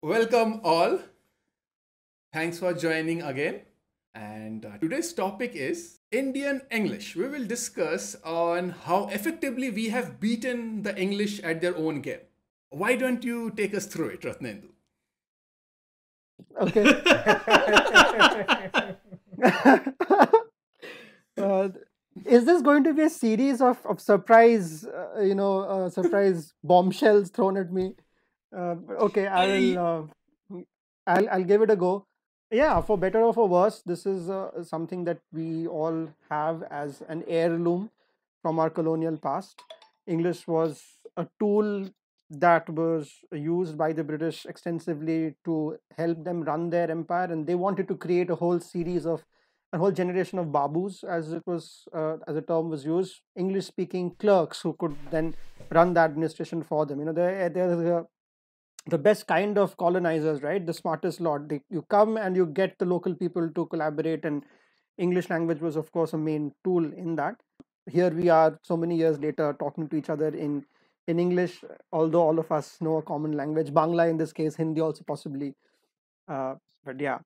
Welcome all. Thanks for joining again. And today's topic is Indian English. We will discuss on how effectively we have beaten the English at their own game. Why don't you take us through it, Ratnendu? Okay. uh, is this going to be a series of surprise, surprise bombshells thrown at me? Okay, I'll give it a go. Yeah, for better or for worse, this is something that we all have as an heirloom from our colonial past. English was a tool that was used by the British extensively to help them run their empire, and they wanted to create a whole generation of babus, as it was, as a term was used, English-speaking clerks who could then run the administration for them. They're the best kind of colonizers, right? The smartest lot. You come and you get the local people to collaborate, and English language was, of course, a main tool in that. Here we are, so many years later, talking to each other in English, although all of us know a common language, Bangla in this case, Hindi also possibly. But yeah,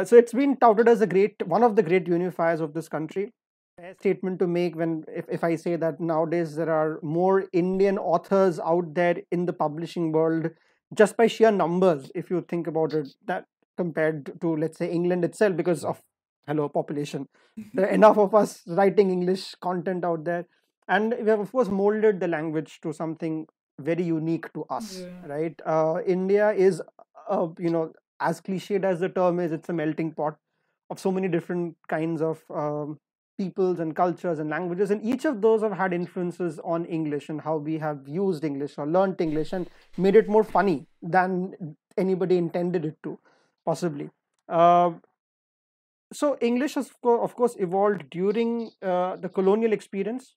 so it's been touted as one of the great unifiers of this country. A statement to make when if I say that nowadays there are more Indian authors out there in the publishing world just by sheer numbers, if you think about it, that compared to, let's say, England itself, because of hello population, there are enough of us writing English content out there, and we have of course molded the language to something very unique to us, Yeah. right? India is, as cliched as the term is, it's a melting pot of so many different kinds of peoples and cultures and languages, and each of those have had influences on English and how we have used English or learnt English and made it more funny than anybody intended it to, possibly. uh, so English has of course evolved during the colonial experience,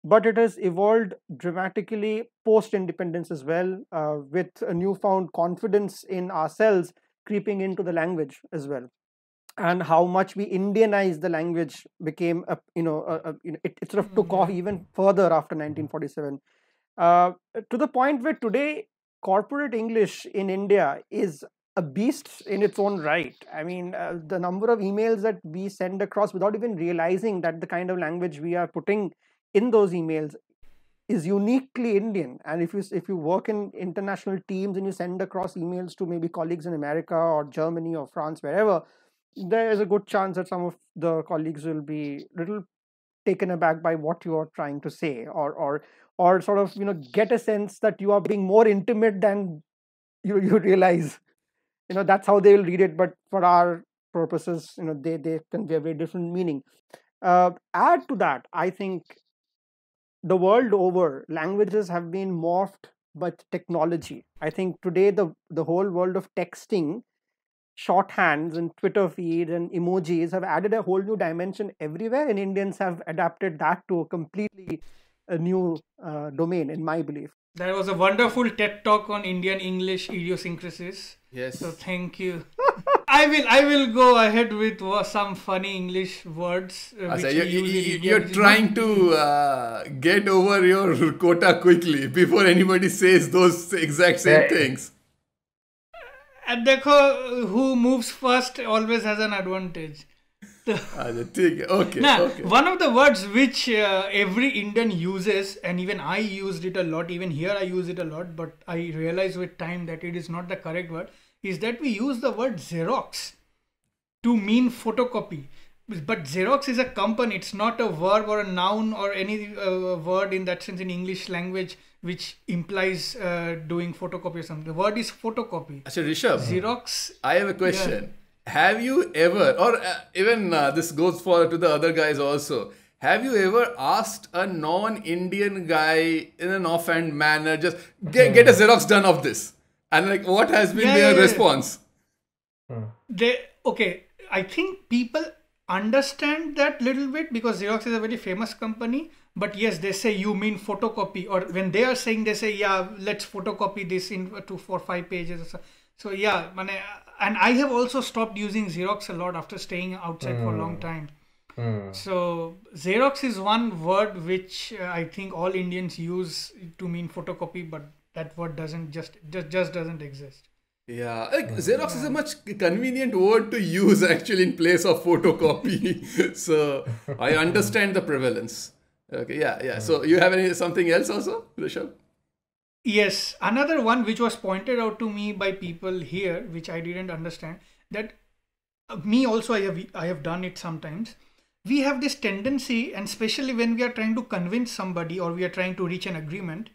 but it has evolved dramatically post independence as well, with a newfound confidence in ourselves creeping into the language as well, and how much we Indianized the language became it sort of took off Yeah. even further after 1947, uh, to the point where today corporate English in India is a beast in its own right. I mean, the number of emails that we send across without even realizing that the kind of language we are putting in those emails is uniquely Indian. And if you work in international teams and you send across emails to maybe colleagues in America or Germany or France, wherever, there is a good chance that some of the colleagues will be little taken aback by what you are trying to say, or sort of get a sense that you are being more intimate than you realize. That's how they will read it, but for our purposes, they convey a very different meaning. Add to that, I think the world over, languages have been morphed by technology. I think today the whole world of texting, shorthands and Twitter feeds and emojis have added a whole new dimension everywhere, and Indians have adapted that to a completely a new domain, in my belief. That was a wonderful TED talk on Indian English idiosyncrasies. So Yes. thank you. I will go ahead with some funny English words which Asa, we use in India, you're which is not. trying to get over your quota quickly before anybody says those exact same Yeah, things. And देखो, who moves first always has an advantage. So, ठीक है. Okay, now, okay. one of the words which every Indian uses, and even I used it a lot, even here I use it a lot, but I realize with time that it is not the correct word, is that we use the word Xerox to mean photocopy. But Xerox is a company, it's not a verb or a noun or any word in that sense in English language which implies doing photocopy or something. The word is photocopy. Achha, Rishabh, Xerox, I have a yeah. question. Have you ever, or even this goes for to the other guys also, have you ever asked a non-Indian guy in an offhand manner, just get a Xerox done of this? And like, what has been Yeah, their yeah, yeah. response? Okay, I think people understand that little bit because Xerox is a very famous company. But yes, they say you mean photocopy, or when they are saying, they say, yeah, let's photocopy this in to 4 5 pages or so. So yeah, and I have also stopped using Xerox a lot after staying outside for a long time. So Xerox is one word which I think all Indians use to mean photocopy, but that word doesn't just doesn't exist. Yeah, like Xerox is a much convenient word to use actually in place of photocopy. So I understand the prevalence. Okay, yeah. So you have something else also, Rishabh? Yes, another one which was pointed out to me by people here, which I didn't understand, that me also I have done it sometimes. We have this tendency, and especially when we are trying to convince somebody or we are trying to reach an agreement,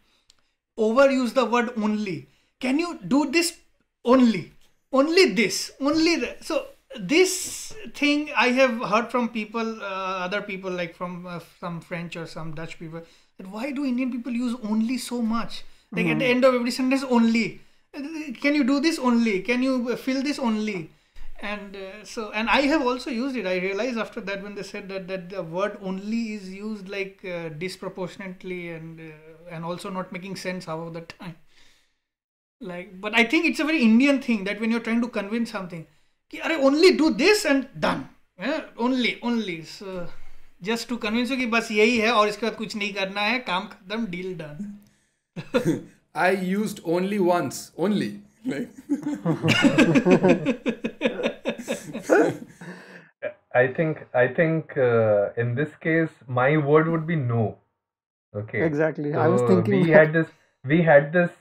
overuse the word only. Can you do this only? Only this, only that. So this thing I have heard from people, other people like from some French or some Dutch people, that why do Indian people use only so much? Like at the end of every sentence, only. Can you do this only? Can you fill this only? And and I have also used it. I realized after that when they said that the word only is used like disproportionately and also not making sense half of the time. Like, but I think it's a very Indian thing that when you're trying to convince something, कि अरे only do this and done. Yeah, only. So just to convince you कि बस यही है और इसके बाद कुछ नहीं करना है, काम खत्म, deal done. I used only once, only. Like. I think in this case my word would be no. Okay. Exactly. So I was thinking we had this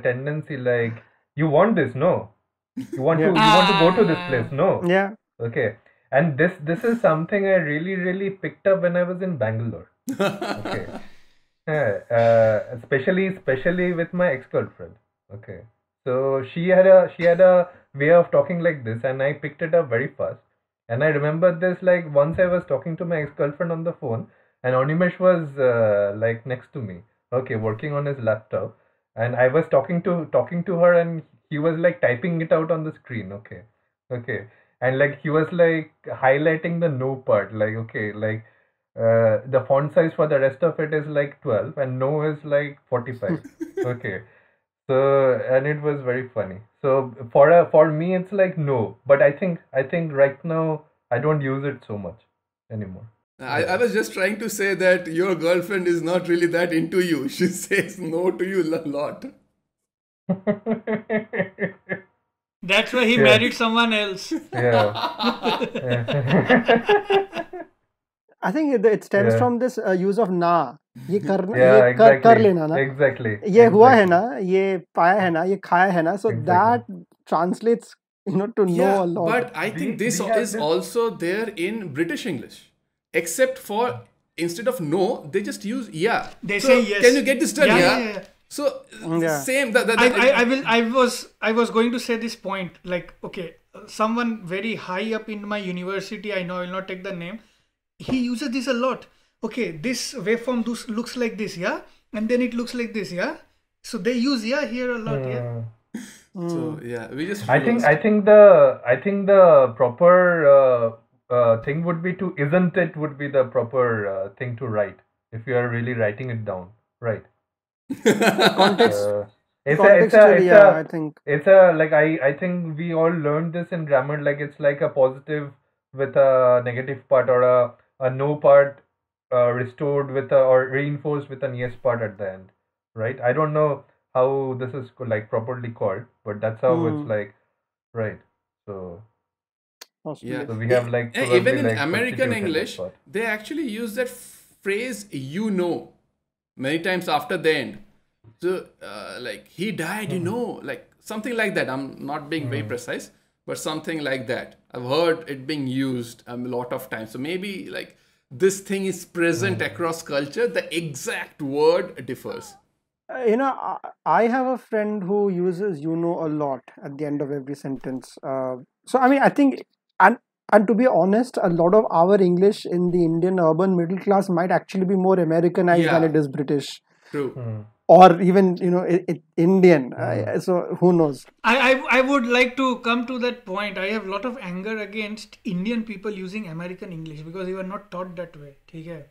tendency like, you want this? No. You want to go to this place? No. Yeah. Okay. And this is something I really picked up when I was in Bangalore. Okay. Especially with my ex-girlfriend. Okay. So she had a way of talking like this, and I picked it up very fast. And I remember this, like, once I was talking to my ex-girlfriend on the phone, and Animesh was like next to me, okay, working on his laptop, and I was talking to her, and he was like typing it out on the screen, okay, and like he was like highlighting the no part, like, okay, like the font size for the rest of it is like 12, and no is like 45, okay. So, and it was very funny. So for me it's like no, but I think right now I don't use it so much anymore. I was just trying to say that your girlfriend is not really that into you. She says no to you a lot. That's why he married someone else. Yeah. I think it stems from this use of na. ये करना, Yeah, ये exactly. कर लेना ना. Exactly. ये हुआ है ना, ये पाया है ना, ये खाया है ना. So Exactly. that translates, to know a lot. But I think this we have is this- also there in British English. Except for, instead of no, they just use yeah. They So, say yes. Can you get this done? Yeah. So Yeah. same. I was going to say this point. Like, okay, someone very high up in my university, I know I will not take the name. He uses this a lot. Okay, this waveform looks like this, yeah, and then it looks like this, yeah. So they use yeah here a lot, yeah. So yeah, we just. I think the proper thing would be to isn't it would be the proper thing to write if you are really writing it down, right? Context. It's I think. it's a like I think we all learned this in grammar, like it's like a positive with a negative part, or a no part restored with or reinforced with an yes part at the end, right? I don't know how this is like properly called, but that's how it's like, right? So Yeah. we have like Even probably in like American substituted English, that part. they actually use that phrase many times after the end. So like he died, like something like that. I'm not being very precise, but something like that. I've heard it being used a lot of times. So maybe like this thing is present across culture. The exact word differs. I have a friend who uses a lot at the end of every sentence. So I mean, I think, and to be honest, a lot of our English in the Indian urban middle class might actually be more Americanized than it is British, True. or even Indian. So who knows? I would like to come to that point. I have a lot of anger against Indian people using American English because we were not taught that way. Okay?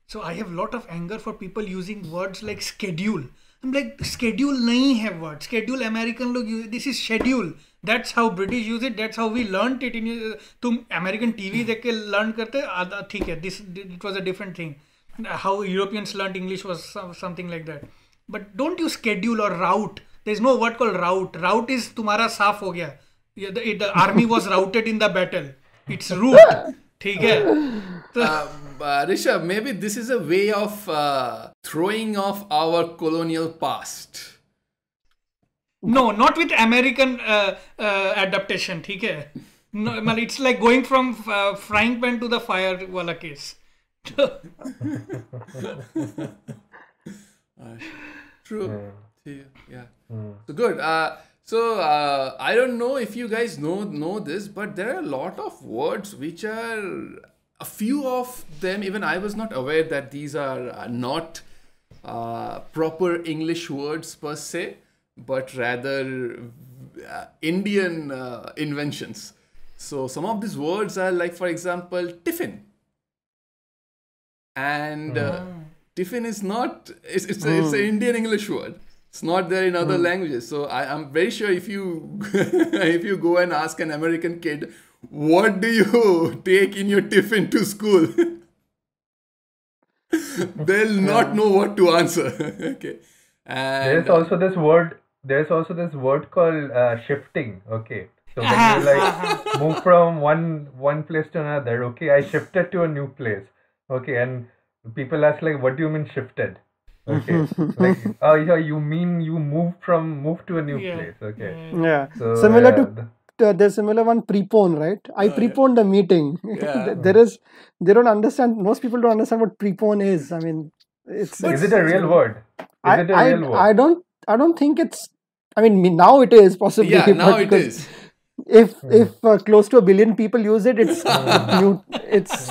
So I have a lot of anger for people using words like schedule. I'm like, schedule nahi hai word. Schedule American लोग use, this is schedule. That's how British use it. That's how we learnt it. तुम American TV देख के learn करते ठीक है. It was a different thing. How Europeans learnt English was something like that. But don't use schedule or route. There is no word called rout. Rout is तुम्हारा साफ हो गया. The army was routed in the battle. It's route. ठीक है. Rishabh, maybe this is a way of throwing off our colonial past. No, not with American adaptation. ठीक है. No, it's like going from frying pan to the fire wala case. True. Yeah. So good. I don't know if you guys know this, but there are a lot of words which are, a few of them, even I was not aware that these are not proper English words per se, but rather Indian inventions. So some of these words are like, for example, tiffin. And tiffin is not, it's an Indian English word. It's not there in other languages. So I'm very sure if you if you go and ask an American kid, what do you take in your tiffin to school? They'll not know what to answer. Okay. And there's also this word called shifting. Okay. So when you like move from one place to another, okay, I shifted to a new place. Okay, and people ask like, what do you mean shifted? Okay, like, oh yeah, you mean you moved to a new place. Okay, Yeah. so Similar to there's similar one prepone, right? I preponed a meeting. Yeah. They don't understand. Most people don't understand what prepone is. I mean, it's is it a real word? Is it a real word? I don't think it's. I mean, now it is possibly. yeah, now but it because is. If close to 1 billion people use it, it's new. It's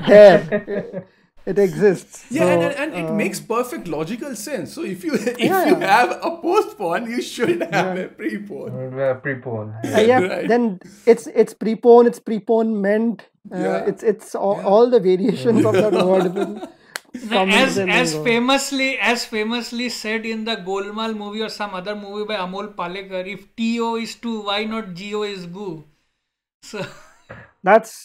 there. It exists. Yeah, So, and it makes perfect logical sense. So if you Yeah. you have a postpone, you should have a prepone. Prepone. yeah, Right. then it's prepone, it's preponement. Yeah. It's all the variations of that word. will come As in as and go. famously said in the Golmaal movie or some other movie by Amol Palekar, if TO is to, why not GO is goo? So That's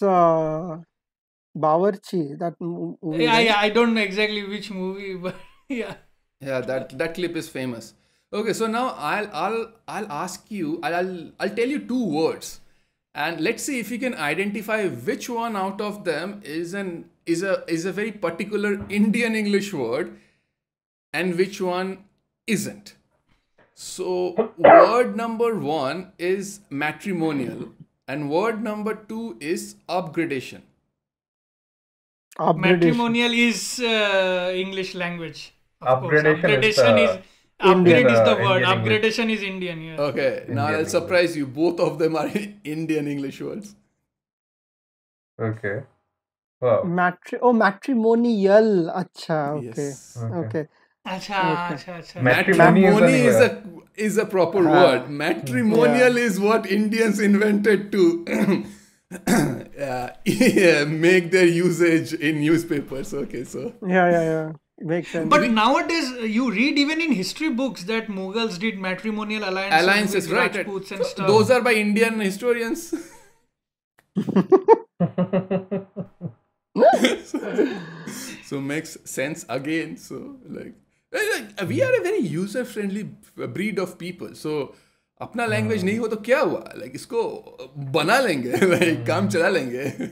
Bawarchi. That movie. yeah, right? I don't know exactly which movie, but yeah. Yeah, that clip is famous. Okay, so now I'll ask you. I'll tell you 2 words, and let's see if you can identify which one out of them is a very particular Indian English word, and which one isn't. So word number 1 is matrimonial, and word number 2 is upgradation. Upgradation. Matrimonial is English language. Of course. Upgradation is Upgrade is the Indian word. English. Upgradation is Indian. Yeah. Okay, now Indian I'll surprise you. Both of them are Indian English words. Okay. Wow. Matrimonial. Acha. Okay. Yes. Okay. Acha. Matrimony is a proper word. Matrimonial is what Indians invented to make their usage in newspapers. Okay, so Yeah. Makes sense. But nowadays, you read even in history books that Mughals did matrimonial alliances with right. Rajputs and So stuff. those are by Indian historians. So makes sense again. So like we are a very user friendly breed of people. So अपना language नहीं हो तो क्या हुआ, like इसको बना लेंगे, like काम चला लेंगे.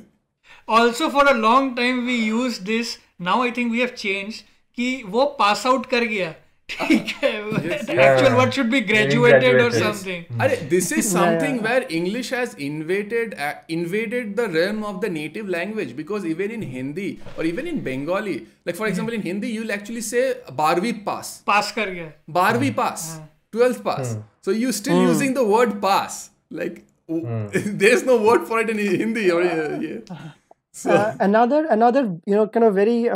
Also for a long time we used this. Now I think we have changed कि वो pass out कर गया. ठीक है. The actual word should be graduated or something. अरे this is something where English has invaded the realm of the native language, because even in Hindi or even in Bengali, like for example in Hindi you'll actually say 12वीं pass. Pass कर गया. 12वीं pass. 12th pass. So you're still using the word pass. Like there's no word for it in Hindi. Or, So another kind of very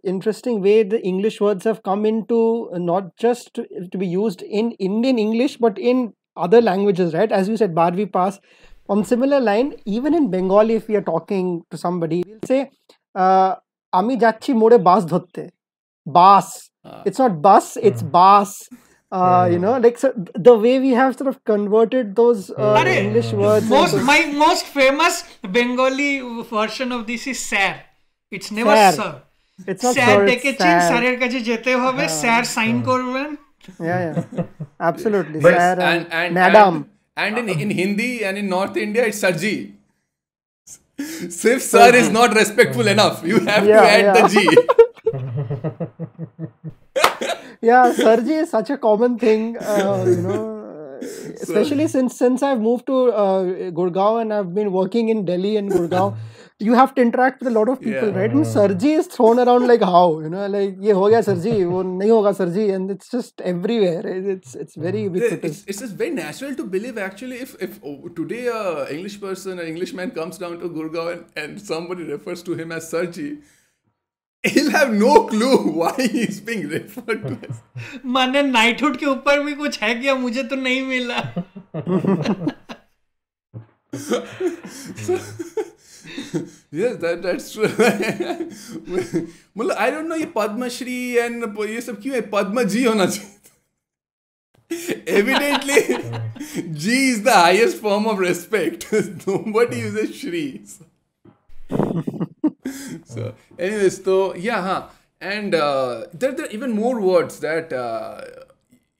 interesting way the English words have come into not just to be used in Indian English but in other languages, right? As you said, Barvi pass. On similar line, even in Bengali, if we are talking to somebody, we'll say Ami jacchi more bas dhotte. Bas. It's not bus, it's bas. Like so the way we have sort of converted those English words. My most famous Bengali version of this is sir. It's never sir. It's not sir sir, ডেকেছেন, it's স্যারের কাছে যেতে হবে, sir sign করবেন. Yeah. Absolutely, But- sir and and madam. and in Hindi and in North India it's Sarji. Sif sir is not respectful enough. You have to Yeah, add the yeah. G. Yeah, Sarji is such a common thing, especially since I've moved to Gurgaon and I've been working in Delhi and Gurgaon. You have to interact with a lot of people, Yeah. right? And Sarji is thrown around like how, like ye ho gaya Sarji, wo nahi hoga Sarji, and it's just everywhere. It's very ubiquitous. It's just very natural to believe actually if today a English person, an Englishman comes down to Gurgaon and somebody refers to him as Sarji, he'll have no clue why he's being referred to as. माने knighthood के ऊपर भी कुछ है क्या? मुझे तो नहीं मिला. Yes, that's true. मतलब I don't know ये पद्मश्री and ये सब क्यों है? पद्म जी होना चाहिए. Evidently, G is the highest form of respect. Nobody uses Shri. So, anyways, so yeah, huh. And there are even more words that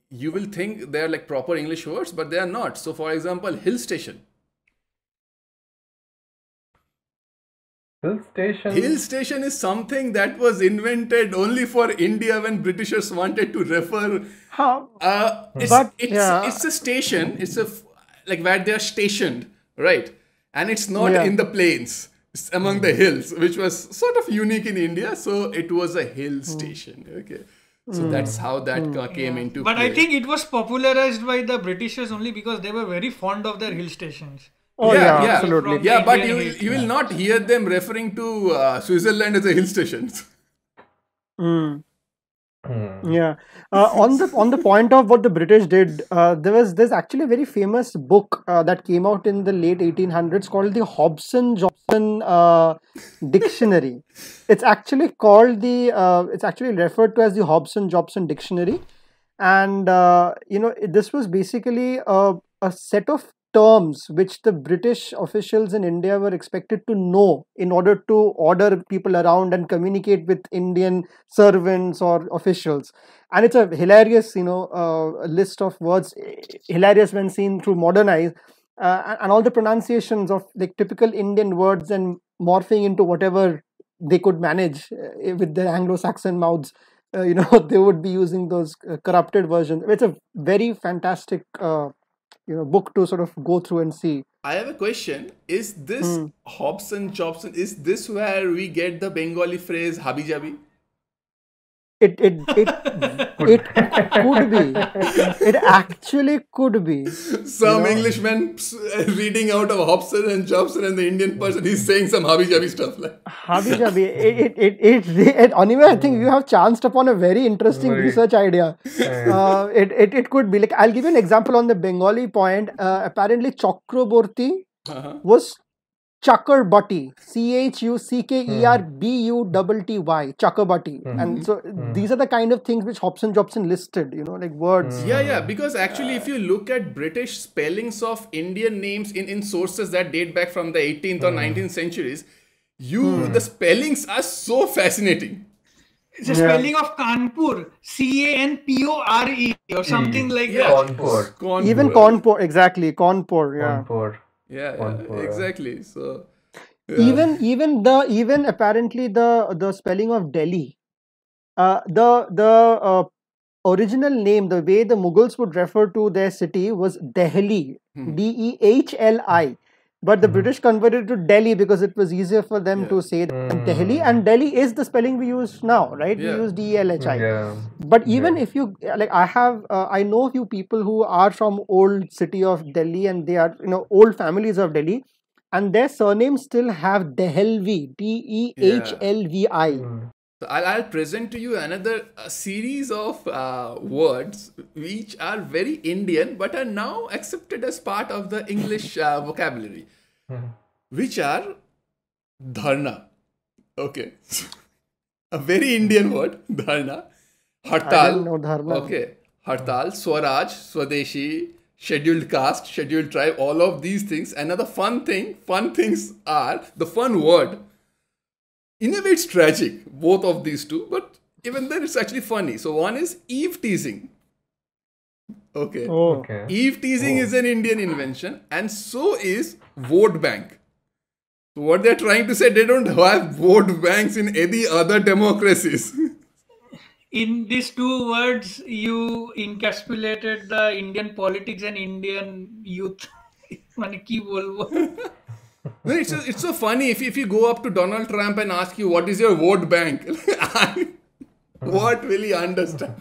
you will think they are like proper English words, but they are not. So, for example, hill station. Hill station. Hill station is something that was invented only for India when Britishers wanted to refer. Huh. It's a station. It's like where they are stationed, right? And it's not in the plains. It's among the hills, which was sort of unique in India. So it was a hill station. Okay. So that's how that came into But play. I think it was popularized by the Britishers only because they were very fond of their hill stations. Oh yeah, absolutely. From Yeah, but Indian you will not hear them referring to Switzerland as a hill station. Yeah. On the point of what the British did, there's actually a very famous book that came out in the late 1800s called the Hobson-Jobson Dictionary. It's actually called it's actually referred to as the Hobson-Jobson Dictionary, and this was basically a set of terms which the British officials in India were expected to know in order to order people around and communicate with Indian servants or officials. And it's a hilarious, list of words, hilarious when seen through modern eyes, and all the pronunciations of like typical Indian words and morphing into whatever they could manage with their Anglo-Saxon mouths. They would be using those corrupted versions. It's a very fantastic book to sort of go through and see. I have a question. Is this Hobson Jobson, is this where we get the Bengali phrase Habi Jabi? It could be. It actually could be. Some Englishman reading out of Hobson and Jobson and the Indian person, he's saying some Habi Jabi stuff like. Habi Jabi. Anyway, I think you have chanced upon a very interesting research idea. It could be. Like, I'll give you an example on the Bengali point. Apparently, Chakraborty was Chakrabati, Chuckerbuty, Chakrabati, and so these are the kind of things which Hobson Jobson listed, like words. Yeah, because actually if you look at British spellings of Indian names in sources that date back from the 18th or 19th centuries, the spellings are so fascinating. It's a spelling of Kanpur, Canpore or something like that. Kanpur. Even Kanpur, exactly, Kanpur, yeah. Kanpur. Yeah, exactly. So even apparently the spelling of Delhi, the original name, the way the Mughals would refer to their city was Dehli, Dehli, but the British converted it to Delhi because it was easier for them to say Delhi, and Delhi is the spelling we use now, right? We use Delhi. Yeah. But even if you like, I know a few people who are from old city of Delhi, and they are old families of Delhi, and their surnames still have Dehelvi, Dehlvi. So I'll present to you another series of words which are very Indian but are now accepted as part of the English vocabulary, which are dharna. Okay. A very Indian word, dharna. Hartal. I didn't know dharna. Okay. Hartal, Swaraj, Swadeshi, scheduled caste, scheduled tribe, all of these things. Another fun things are the fun word. In a way, it's tragic, both of these two, but even then, it's actually funny. So, one is Eve teasing. Okay. Oh. Okay. Eve teasing is an Indian invention, and so is vote bank. So what they're trying to say, they don't have vote banks in any other democracies. In these two words, you encapsulated the Indian politics and Indian youth. মানে কি বলবো? No, it's so funny if you go up to Donald Trump and ask you what is your vote bank, what will he understand?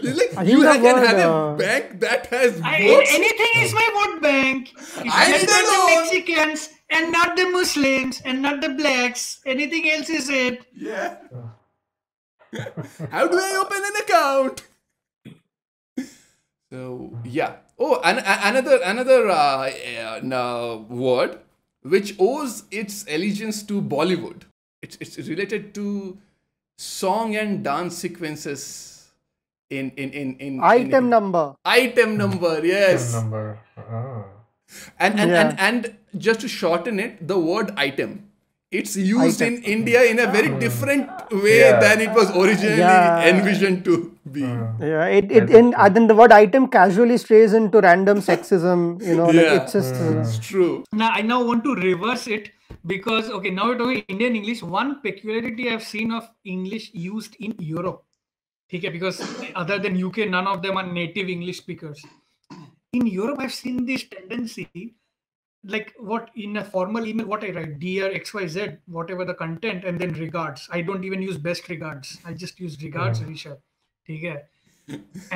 It's like I you think the can have a word, bank that has votes. Anything is my vote bank. It's I just not don't the know. Mexicans and not the Muslims and not the blacks. Anything else is it. Yeah. How do I open an account? So yeah. Oh, and another word which owes its allegiance to Bollywood. It's related to song and dance sequences in item number. Item number, yes. Number. Ah. And just to shorten it, the word item. It's used Item. in India in a very different way Yeah. than it was originally Yeah. envisioned to be. Yeah, then the word item casually strays into random sexism. Like Yeah. it's just. It's true. Now I want to reverse it because okay, now we're talking Indian English. One peculiarity I've seen of English used in Europe, okay, because other than UK, none of them are native English speakers. In Europe, I've seen this tendency, like what in a formal email, what I write, dear XYZ, whatever the content, and then regards. I don't even use best regards. I just use regards, Rishabh. Okay.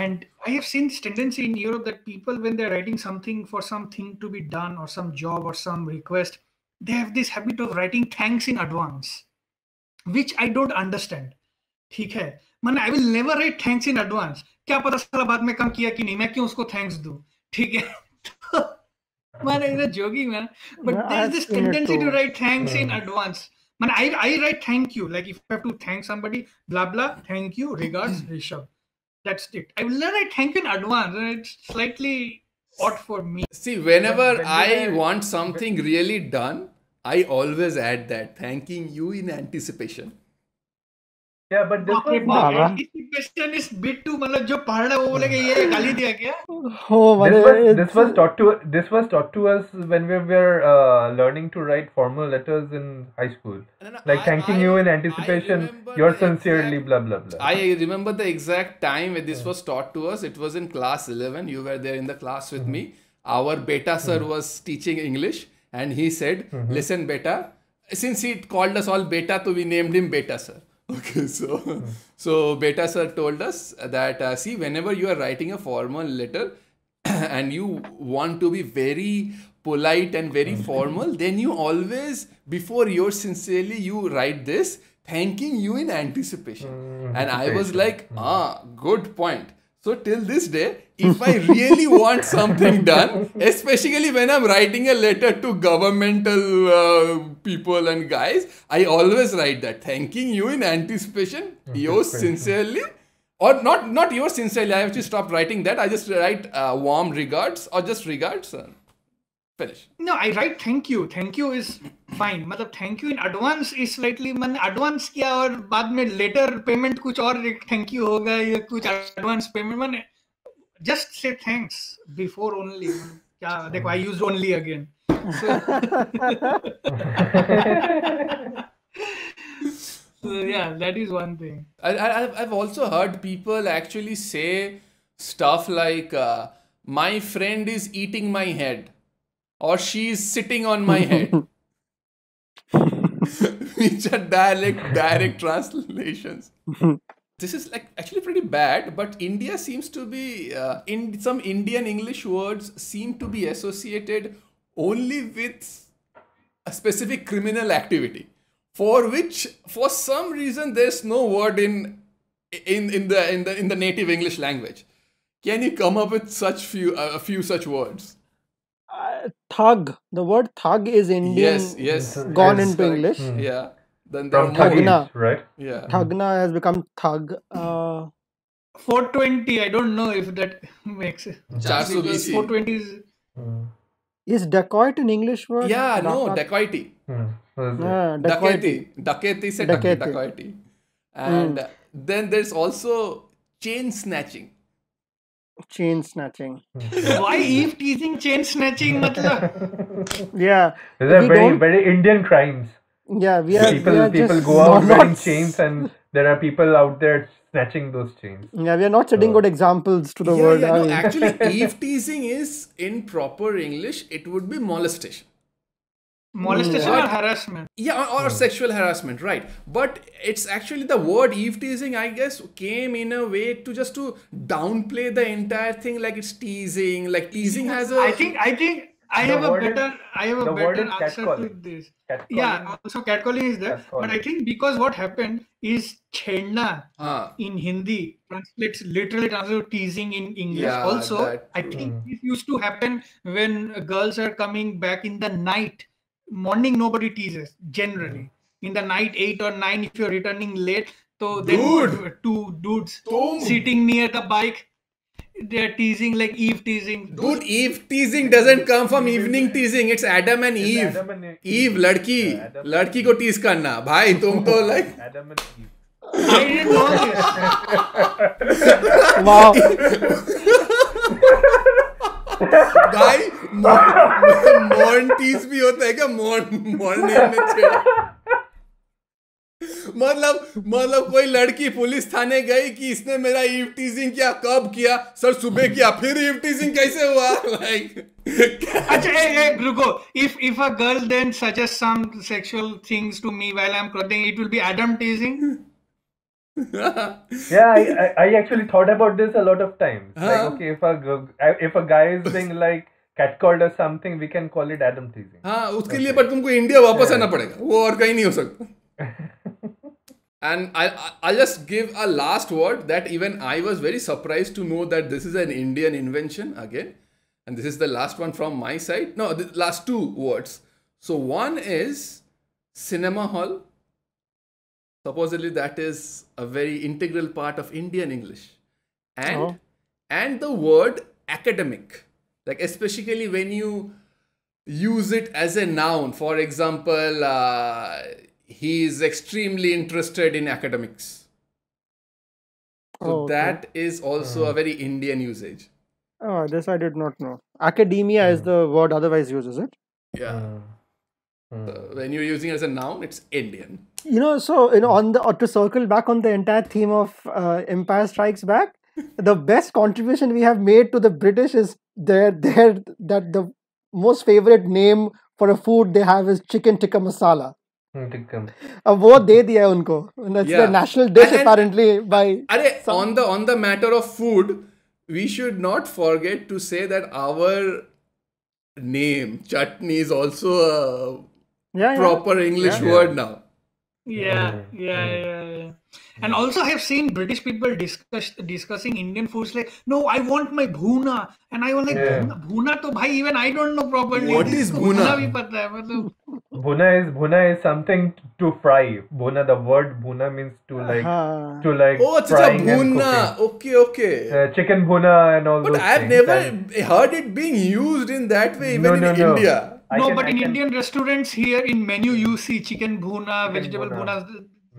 And I have seen this tendency in Europe that people, when they're writing something for something to be done or some job or some request, they have this habit of writing thanks in advance, which I don't understand. ठीक है, मैंने I will never write thanks in advance. क्या पता साला बाद में काम किया कि नहीं, मैं क्यों उसको thanks दूं? ठीक है. Man, I'm joking, man. But Yeah, there's I've this seen it tendency to too. write thanks in advance. Man, I write thank you. Like if I have to thank somebody, blah blah, thank you, regards, Rishabh. That's it. I will not write thank you in advance. And it's slightly odd for me. See, whenever when I did I- want something really done, I always add that thanking you in anticipation. Yeah, but this बाप रे was बाप, Baba. anticipation is bit too, मतलब जो पढ़ रहा है वो बोलेगा ये गाली दिया क्या? Oh, this was taught to us when we were learning to write formal letters in high school. No, Like thanking you in anticipation, remember yours the sincerely, exact- blah blah blah. I remember the exact time when this was taught to us. It was in class 11. You were there in the class with me. Our beta sir was teaching English and he said, listen beta, since he called us all beta, so we named him beta sir. Okay, so beta sir told us that see, whenever you are writing a formal letter and you want to be very polite and very formal, then you always, before yours sincerely, you write this, thanking you in anticipation. And I was like, good point. So till this day, if I really want something done, especially when I'm writing a letter to governmental people and guys, I always write that, thanking you in anticipation, yours sincerely. Or not yours sincerely, I have to stop writing that. I just write warm regards or just regards. Finish. No, I write thank you. Thank you is fine. मतलब thank you in advance is slightly, मैंने advance किया और बाद में later payment कुछ और thank you होगा या कुछ advance payment, मैंने just say thanks before only. क्या देखो, I used only again. So yeah, that is one thing. I've also heard people actually say stuff like, my friend is eating my head. Or she is sitting on my head. Which are direct translations. This is like actually pretty bad, but India seems to be, in some Indian English words seem to be associated only with a specific criminal activity, for which, for some reason, there's no word in the native English language. Can you come up with a few such words? Thug. The word thug is Indian. Yes. Gone Yes, into correct. English. Yeah. Then there are From more. Thugna. Thuggies, right? Yeah. Thugna has become thug. 420. I don't know if that makes it. 420 Because BC. 420 is. Is dacoit an English word? Yeah, no, Dacoit. dacoity. What is it? Dacoity. Daketi se Daketi. dacoity. And then there's also chain snatching. Chain snatching. Why Eve teasing, chain snatching? Matlab? Yeah, These are we very, don't. very Indian crimes. Yeah, we are People just go out wearing not. chains, and there are people out there snatching those chains. Yeah, we are not setting So, good examples to the Yeah, world, yeah. are No, we? actually, eve teasing is in proper English, it would be molestation. Molestation or But harassment? yeah, or sexual harassment, right? But it's actually the word eve teasing, I guess, came in a way to downplay the entire thing, like it's teasing. Like teasing has I a think I the have a word is better the word is answer to catcalling. this. Catcalling. Yeah, also catcalling is there, but I Catcalling. think because what happened is chhedna huh. in Hindi literally translates to teasing in English. Yeah, Also, that I think this used to happen when girls are coming back in the night. Morning nobody teases generally. In the night 8 or 9, if you're returning late, so then dude. two dudes Tom. sitting near the bike, they're teasing like Eve teasing. Dude, Eve teasing doesn't come from evening teasing. It's Adam and It's Eve. Adam and Eve, लड़की, Yeah, Adam and लड़की को tease करना. भाई तुम तो like Adam and Eve. I didn't know this. Wow. भाई mourn tease भी होता है क्या मॉर्निंग में छेड़ा मतलब कोई लड़की पुलिस थाने गई कि इसने मेरा ईव टीजिंग किया कब किया सर सुबह किया फिर ईव टीजिंग कैसे हुआ लाइक अच्छा hey, रुको if a girl then suggests some sexual things to me while I'm clothing, it will be Adam teasing. Yeah, I actually thought about this a lot of times. Like, okay, if a guy is being like catcalled or something, we can call it Adam teasing. हाँ उसके लिए पर तुमको India वापस आना पड़ेगा वो और कहीं नहीं हो सकता And I'll just give a last word that even I was very surprised to know that this is an Indian invention again. And this is the last one from my side. No, the last two words. So one is cinema hall. Supposedly that is a very integral part of Indian English. And the word academic. Like especially when you use it as a noun. For example, he is extremely interested in academics. So that is also a very Indian usage. Oh, this I did not know. Academia is the word otherwise used, is it? Yeah. So when you're using it as a noun, it's Indian. So on the to circle back on the entire theme of Empire Strikes Back, the best contribution we have made to the British is that the most favorite name for a food they have is chicken tikka masala. अब वो दे दिया है उनको. That's the national dish apparently by. On the matter of food, we should not forget to say that our name chutney is also a proper English word now. Yeah. And also I have seen British people discussing Indian foods like, no, I want my bhuna. And I was like, bhuna to bhai, even I don't know properly. What is bhuna? Bhuna bhi pata hai, matlab. Bhuna is something to fry. Bhuna, the word bhuna means to like oh, it's frying a and bhuna. cooking. Okay. Chicken bhuna and all those But I have things. never heard it being used in that way even in India. But in Indian restaurants here in menu you see chicken bhuna, vegetable bhuna.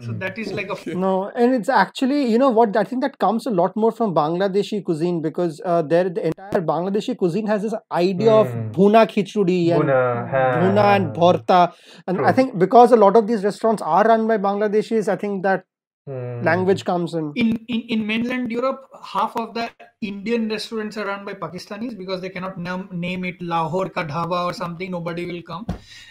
So that is like a No, and it's actually, what, I think that comes a lot more from Bangladeshi cuisine because the entire Bangladeshi cuisine has this idea of bhuna khichdi and bhuna and bhorta. And I think because a lot of these restaurants are run by Bangladeshis, I think that language comes in. In mainland Europe, half of the Indian restaurants are run by Pakistanis because they cannot name it Lahore ka dhaba or something. Nobody will come.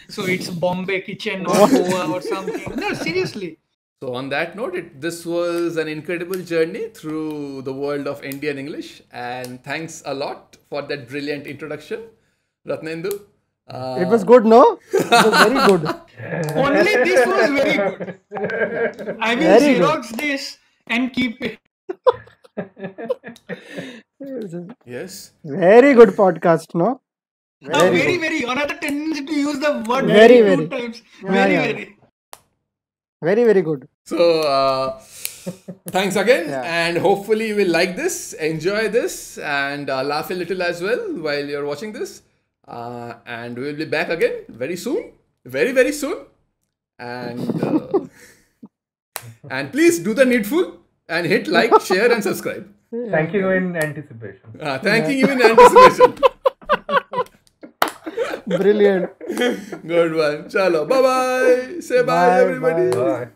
So it's Bombay kitchen or Goa or something. No, seriously. So on that note, this was an incredible journey through the world of Indian English. And thanks a lot for that brilliant introduction, Ratnendu. It was good, no? It was very good. Only this was very good. I will Very Xerox this and keep it. Yes. Very good podcast, no? Very. Another tendency to use the word Very, two times. Very. Very, very good. So, thanks again. And hopefully you will like this, enjoy this, and laugh a little as well while you're watching this. And we will be back again very soon. Very, very soon. And, and please do the needful and hit like, share, and subscribe. Thank you in anticipation. Thanking you in anticipation. Brilliant. Good one. Chalo. Bye bye. Say bye, Bye, everybody. bye. Bye.